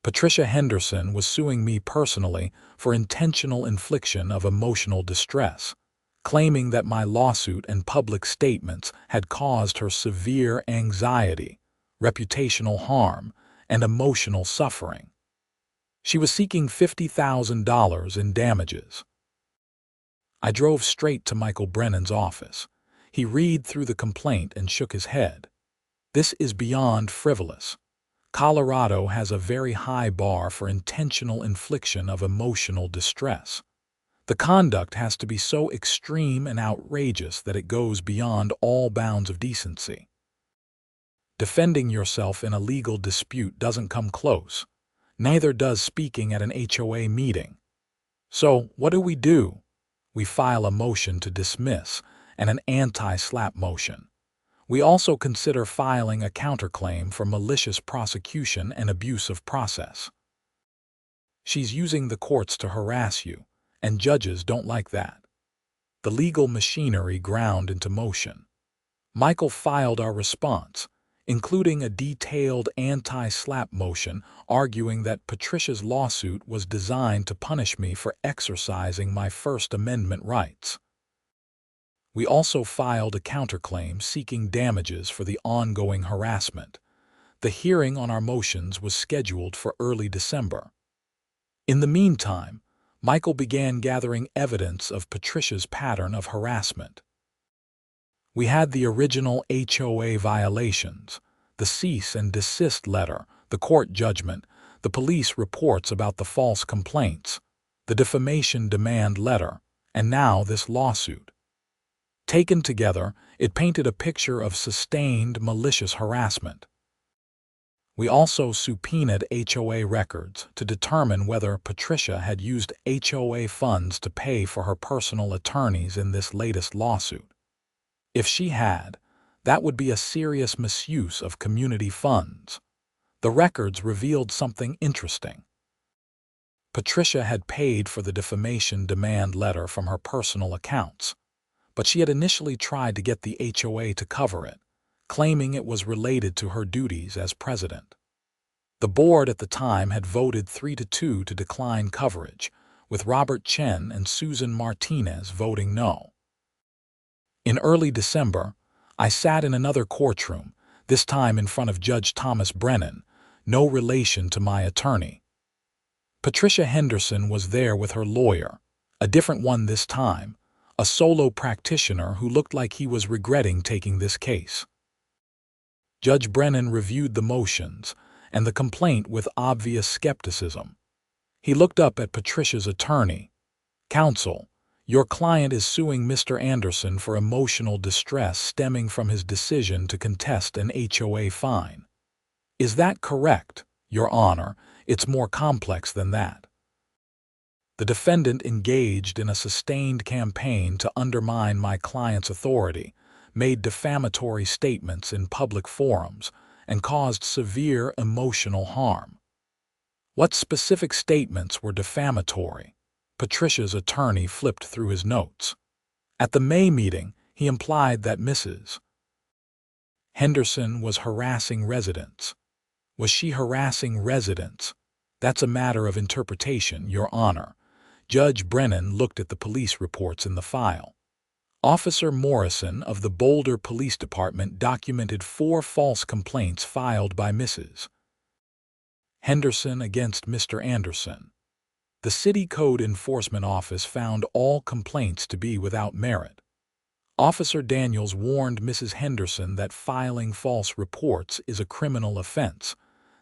Patricia Henderson was suing me personally for intentional infliction of emotional distress, claiming that my lawsuit and public statements had caused her severe anxiety, reputational harm, and emotional suffering. She was seeking $50,000 in damages. I drove straight to Michael Brennan's office. He read through the complaint and shook his head. "This is beyond frivolous. Colorado has a very high bar for intentional infliction of emotional distress. The conduct has to be so extreme and outrageous that it goes beyond all bounds of decency. Defending yourself in a legal dispute doesn't come close. Neither does speaking at an HOA meeting. So, what do we do? We file a motion to dismiss and an anti-SLAPP motion. We also consider filing a counterclaim for malicious prosecution and abuse of process. She's using the courts to harass you, and judges don't like that. The legal machinery ground into motion. Michael filed our response, including a detailed anti-SLAPP motion arguing that Patricia's lawsuit was designed to punish me for exercising my First Amendment rights. We also filed a counterclaim seeking damages for the ongoing harassment. The hearing on our motions was scheduled for early December. In the meantime, Michael began gathering evidence of Patricia's pattern of harassment. We had the original HOA violations, the cease and desist letter, the court judgment, the police reports about the false complaints, the defamation demand letter, and now this lawsuit. Taken together, it painted a picture of sustained malicious harassment. We also subpoenaed HOA records to determine whether Patricia had used HOA funds to pay for her personal attorneys in this latest lawsuit. If she had, that would be a serious misuse of community funds. The records revealed something interesting. Patricia had paid for the defamation demand letter from her personal accounts, but she had initially tried to get the HOA to cover it, claiming it was related to her duties as president. The board at the time had voted 3-2 to decline coverage, with Robert Chen and Susan Martinez voting no. In early December, I sat in another courtroom, this time in front of Judge Thomas Brennan, no relation to my attorney. Patricia Henderson was there with her lawyer, a different one this time, a solo practitioner who looked like he was regretting taking this case. Judge Brennan reviewed the motions and the complaint with obvious skepticism. He looked up at Patricia's attorney. "Counsel, your client is suing Mr. Anderson for emotional distress stemming from his decision to contest an HOA fine. Is that correct, Your Honor? It's more complex than that." The defendant engaged in a sustained campaign to undermine my client's authority, made defamatory statements in public forums, and caused severe emotional harm. What specific statements were defamatory? Patricia's attorney flipped through his notes. At the May meeting, he implied that Mrs. Henderson was harassing residents. Was she harassing residents? That's a matter of interpretation, Your Honor. Judge Brennan looked at the police reports in the file. Officer Morrison of the Boulder Police Department documented 4 false complaints filed by Mrs. Henderson against Mr. Anderson. The City Code Enforcement Office found all complaints to be without merit. Officer Daniels warned Mrs. Henderson that filing false reports is a criminal offense.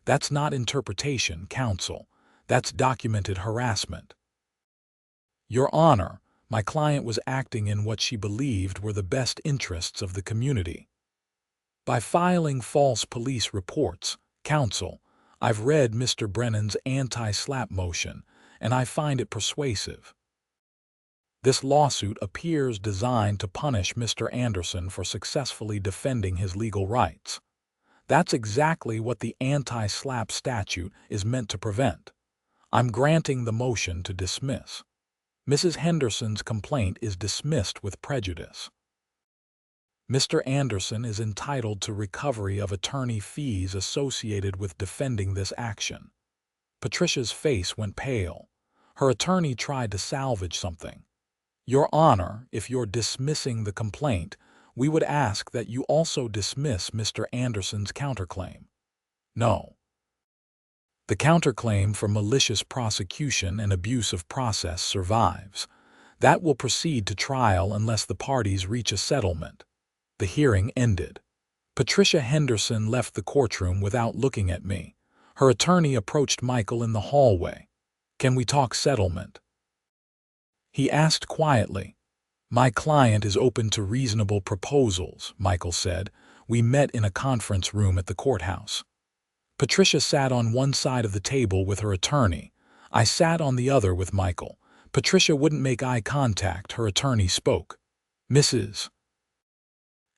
That's not interpretation, counsel. That's documented harassment. Your Honor, my client was acting in what she believed were the best interests of the community. By filing false police reports, counsel, I've read Mr. Brennan's anti-SLAPP motion, and I find it persuasive. This lawsuit appears designed to punish Mr. Anderson for successfully defending his legal rights. That's exactly what the anti-SLAPP statute is meant to prevent. I'm granting the motion to dismiss. Mrs. Henderson's complaint is dismissed with prejudice. Mr. Anderson is entitled to recovery of attorney fees associated with defending this action. Patricia's face went pale. Her attorney tried to salvage something. Your Honor, if you're dismissing the complaint, we would ask that you also dismiss Mr. Anderson's counterclaim. No. The counterclaim for malicious prosecution and abuse of process survives. That will proceed to trial unless the parties reach a settlement. The hearing ended. Patricia Henderson left the courtroom without looking at me. Her attorney approached Michael in the hallway. "Can we talk settlement?" He asked quietly. "My client is open to reasonable proposals," Michael said. "We met in a conference room at the courthouse." Patricia sat on one side of the table with her attorney. I sat on the other with Michael. Patricia wouldn't make eye contact. Her attorney spoke. Mrs.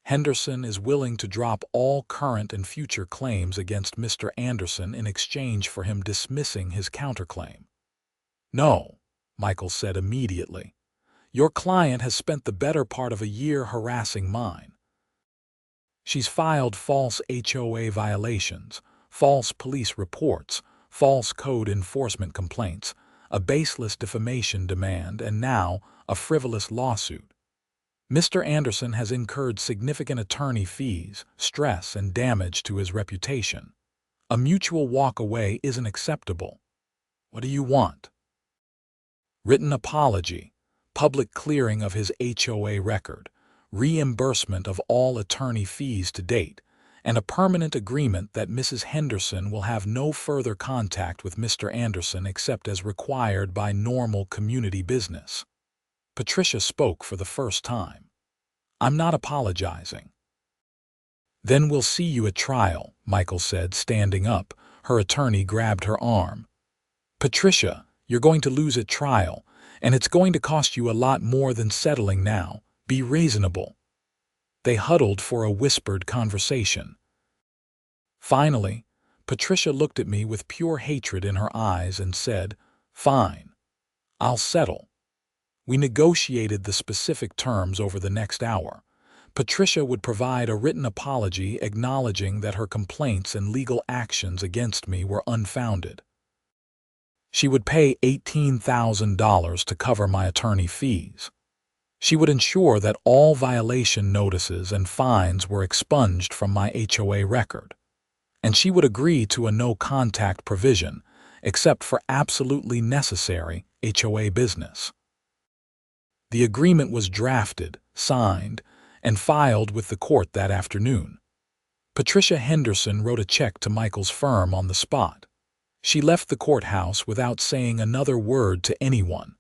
Henderson is willing to drop all current and future claims against Mr. Anderson in exchange for him dismissing his counterclaim. No, Michael said immediately. Your client has spent the better part of a year harassing mine. She's filed false HOA violations, false police reports, false code enforcement complaints, a baseless defamation demand, and now a frivolous lawsuit. Mr. Anderson has incurred significant attorney fees, stress, and damage to his reputation. A mutual walk away isn't acceptable. What do you want? Written apology, public clearing of his HOA record, reimbursement of all attorney fees to date, and a permanent agreement that Mrs. Henderson will have no further contact with Mr. Anderson except as required by normal community business. Patricia spoke for the first time. I'm not apologizing. Then we'll see you at trial, Michael said, standing up. Her attorney grabbed her arm. Patricia, you're going to lose at trial, and it's going to cost you a lot more than settling now. Be reasonable. They huddled for a whispered conversation. Finally, Patricia looked at me with pure hatred in her eyes and said, Fine. I'll settle. We negotiated the specific terms over the next hour. Patricia would provide a written apology acknowledging that her complaints and legal actions against me were unfounded. She would pay $18,000 to cover my attorney fees. She would ensure that all violation notices and fines were expunged from my HOA record. And she would agree to a no-contact provision, except for absolutely necessary HOA business. The agreement was drafted, signed, and filed with the court that afternoon. Patricia Henderson wrote a check to Michael's firm on the spot. She left the courthouse without saying another word to anyone.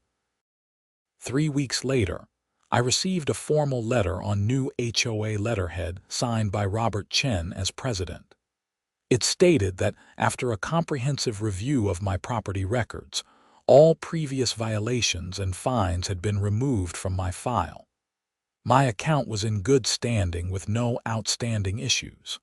3 weeks later, I received a formal letter on new HOA letterhead signed by Robert Chen as president. It stated that after a comprehensive review of my property records, all previous violations and fines had been removed from my file. My account was in good standing with no outstanding issues.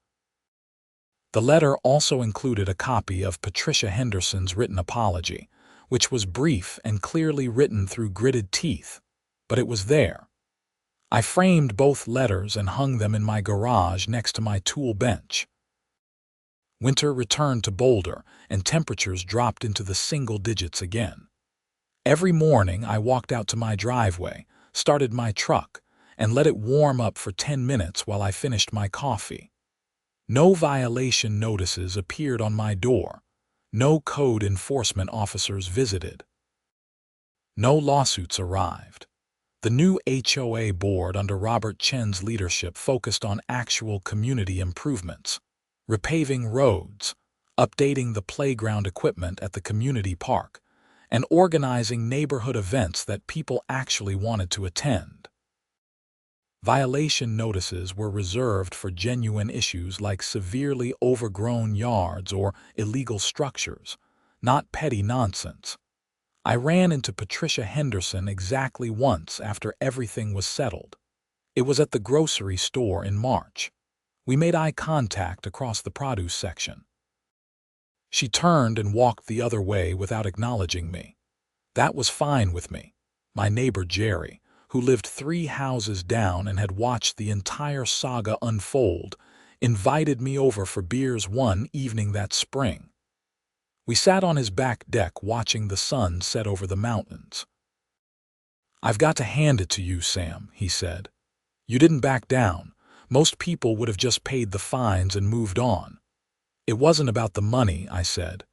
The letter also included a copy of Patricia Henderson's written apology, which was brief and clearly written through gritted teeth, but it was there. I framed both letters and hung them in my garage next to my tool bench. Winter returned to Boulder, and temperatures dropped into the single digits again. Every morning I walked out to my driveway, started my truck, and let it warm up for 10 minutes while I finished my coffee. No violation notices appeared on my door. No code enforcement officers visited. No lawsuits arrived. The new HOA board under Robert Chen's leadership focused on actual community improvements, repaving roads, updating the playground equipment at the community park, and organizing neighborhood events that people actually wanted to attend. Violation notices were reserved for genuine issues like severely overgrown yards or illegal structures, not petty nonsense. I ran into Patricia Henderson exactly once after everything was settled. It was at the grocery store in March. We made eye contact across the produce section. She turned and walked the other way without acknowledging me. That was fine with me. My neighbor Jerry, who lived 3 houses down and had watched the entire saga unfold, invited me over for beers one evening that spring. We sat on his back deck watching the sun set over the mountains. "I've got to hand it to you, Sam," he said. "You didn't back down. Most people would have just paid the fines and moved on." "It wasn't about the money," I said.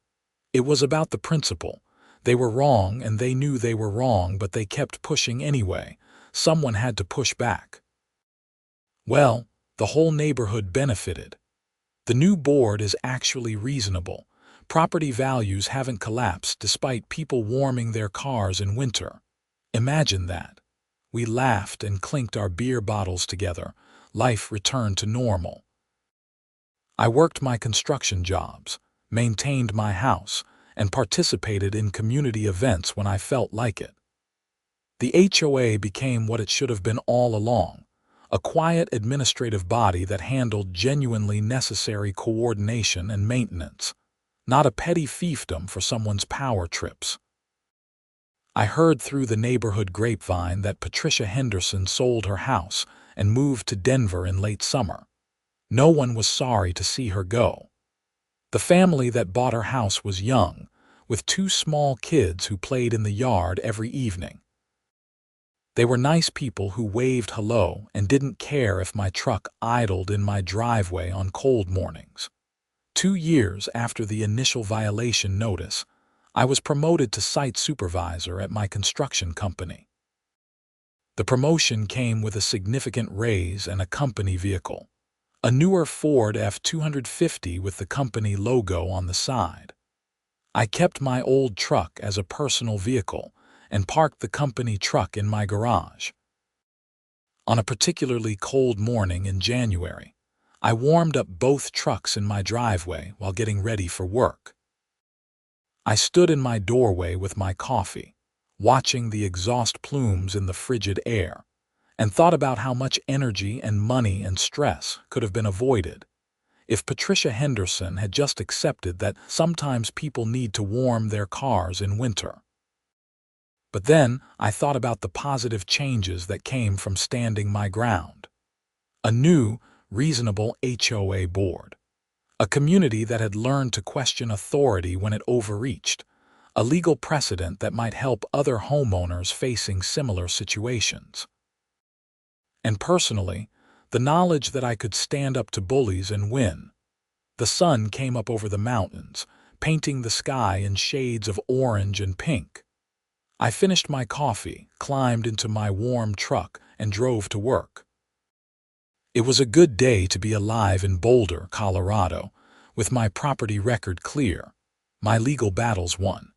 "It was about the principle. They were wrong and they knew they were wrong, but they kept pushing anyway. Someone had to push back. Well, the whole neighborhood benefited. The new board is actually reasonable. Property values haven't collapsed despite people warming their cars in winter. Imagine that. We laughed and clinked our beer bottles together. Life returned to normal. I worked my construction jobs, maintained my house, and participated in community events when I felt like it. The HOA became what it should have been all along, a quiet administrative body that handled genuinely necessary coordination and maintenance, not a petty fiefdom for someone's power trips. I heard through the neighborhood grapevine that Patricia Henderson sold her house and moved to Denver in late summer. No one was sorry to see her go. The family that bought her house was young, with two small kids who played in the yard every evening. They were nice people who waved hello and didn't care if my truck idled in my driveway on cold mornings. 2 years after the initial violation notice, I was promoted to site supervisor at my construction company. The promotion came with a significant raise and a company vehicle, a newer Ford F-250 with the company logo on the side. I kept my old truck as a personal vehicle and parked the company truck in my garage. On a particularly cold morning in January, I warmed up both trucks in my driveway while getting ready for work. I stood in my doorway with my coffee, watching the exhaust plumes in the frigid air, and thought about how much energy and money and stress could have been avoided if Patricia Henderson had just accepted that sometimes people need to warm their cars in winter. But then I thought about the positive changes that came from standing my ground. A new, reasonable HOA board. A community that had learned to question authority when it overreached, a legal precedent that might help other homeowners facing similar situations. And personally, the knowledge that I could stand up to bullies and win. The sun came up over the mountains, painting the sky in shades of orange and pink. I finished my coffee, climbed into my warm truck, and drove to work. It was a good day to be alive in Boulder, Colorado, with my property record clear, my legal battles won,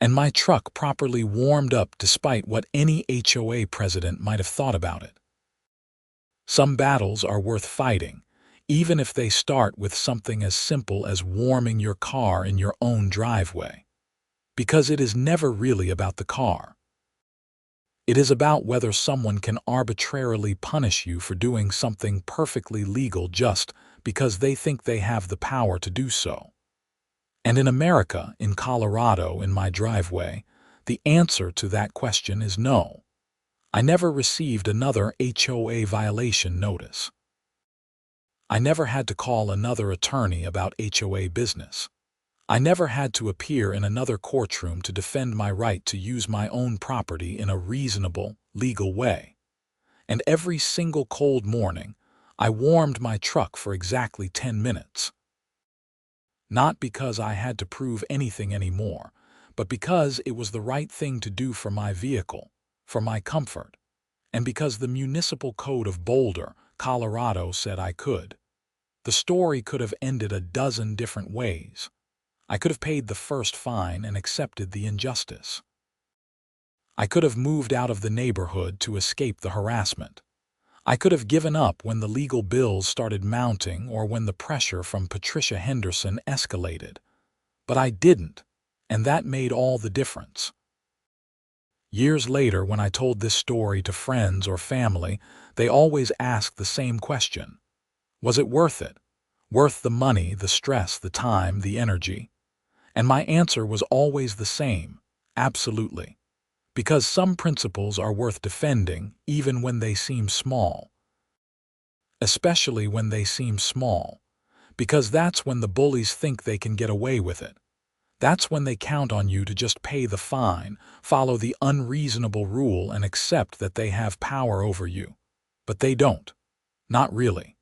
and my truck properly warmed up despite what any HOA president might have thought about it. Some battles are worth fighting, even if they start with something as simple as warming your car in your own driveway, because it is never really about the car. It is about whether someone can arbitrarily punish you for doing something perfectly legal just because they think they have the power to do so. And in America, in Colorado, in my driveway, the answer to that question is no. I never received another HOA violation notice. I never had to call another attorney about HOA business. I never had to appear in another courtroom to defend my right to use my own property in a reasonable, legal way. And every single cold morning, I warmed my truck for exactly 10 minutes. Not because I had to prove anything anymore, but because it was the right thing to do for my vehicle, for my comfort, and because the Municipal Code of Boulder, Colorado said I could. The story could have ended a dozen different ways. I could have paid the first fine and accepted the injustice. I could have moved out of the neighborhood to escape the harassment. I could have given up when the legal bills started mounting or when the pressure from Patricia Henderson escalated. But I didn't, and that made all the difference. Years later, when I told this story to friends or family, they always asked the same question. Was it worth it? Worth the money, the stress, the time, the energy? And my answer was always the same, absolutely. Because some principles are worth defending even when they seem small. Especially when they seem small. Because that's when the bullies think they can get away with it. That's when they count on you to just pay the fine, follow the unreasonable rule, and accept that they have power over you. But they don't. Not really.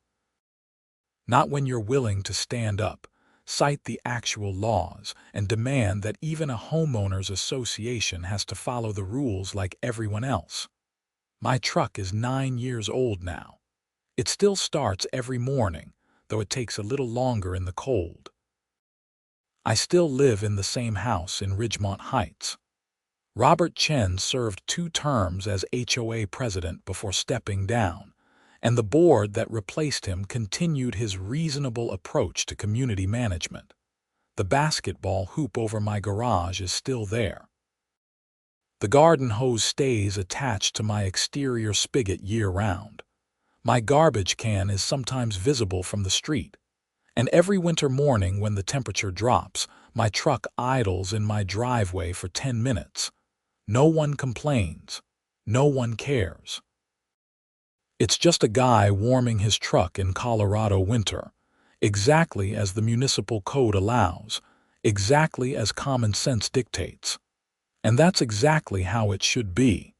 Not when you're willing to stand up, cite the actual laws, and demand that even a homeowners association has to follow the rules like everyone else. My truck is 9 years old now. It still starts every morning, though it takes a little longer in the cold. I still live in the same house in Ridgemont Heights. Robert Chen served 2 terms as HOA president before stepping down, and the board that replaced him continued his reasonable approach to community management. The basketball hoop over my garage is still there. The garden hose stays attached to my exterior spigot year-round. My garbage can is sometimes visible from the street. And every winter morning when the temperature drops, my truck idles in my driveway for 10 minutes. No one complains. No one cares. It's just a guy warming his truck in Colorado winter, exactly as the municipal code allows, exactly as common sense dictates. And that's exactly how it should be.